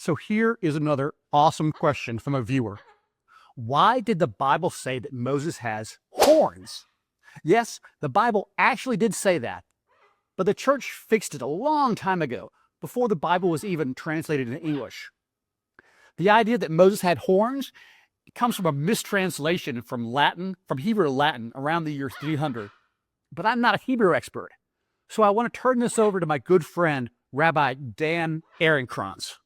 So here is another awesome question from a viewer. Why did the Bible say that Moses has horns? Yes, the Bible actually did say that, but the church fixed it a long time ago, before the Bible was even translated into English. The idea that Moses had horns comes from a mistranslation from Hebrew to Latin around the year 300. But I'm not a Hebrew expert, so I want to turn this over to my good friend, Rabbi Dan Ehrenkrantz.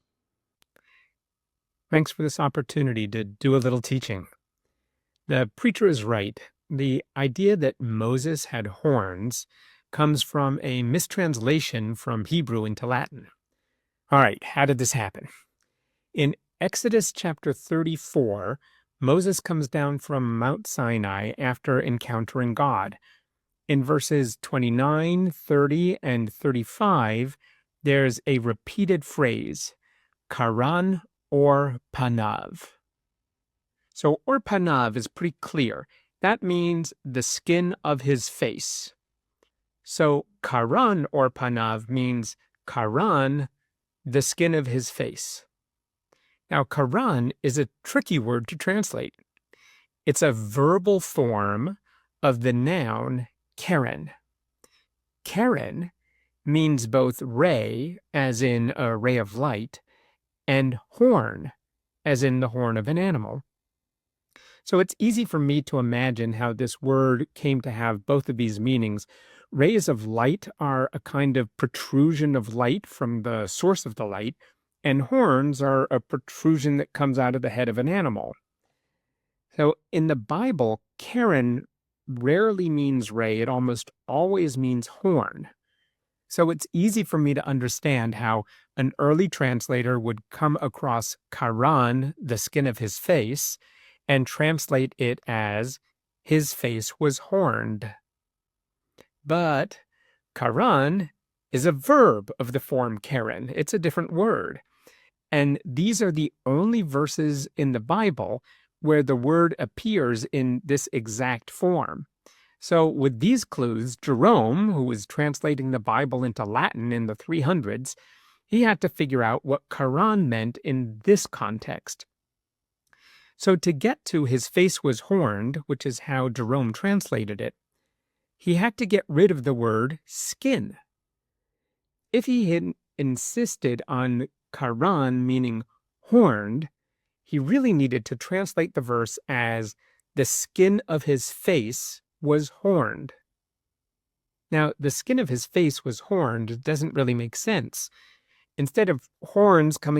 Thanks for this opportunity to do a little teaching. The preacher is right. The idea that Moses had horns comes from a mistranslation from Hebrew into Latin. All right, how did this happen? In Exodus chapter 34, Moses comes down from Mount Sinai after encountering God. In verses 29, 30, and 35, there's a repeated phrase, karan or panav. So or panav is pretty clear. That means the skin of his face. So karan or panav means karan, the skin of his face. Now karan is a tricky word to translate. It's a verbal form of the noun keren. Keren means both ray, as in a ray of light, and horn, as in the horn of an animal. So it's easy for me to imagine how this word came to have both of these meanings. Rays of light are a kind of protrusion of light from the source of the light, and horns are a protrusion that comes out of the head of an animal. So in the Bible, keren rarely means ray. It almost always means horn. So it's easy for me to understand how an early translator would come across karan, the skin of his face, and translate it as his face was horned. But karan is a verb of the form keren. It's a different word. And these are the only verses in the Bible where the word appears in this exact form. So with these clues, Jerome, who was translating the Bible into Latin in the 300s, he had to figure out what karan meant in this context. So to get to his face was horned, which is how Jerome translated it, he had to get rid of the word skin. If he had insisted on karan meaning horned, he really needed to translate the verse as the skin of his face was horned. Now, the skin of his face was horned doesn't really make sense. Instead of horns coming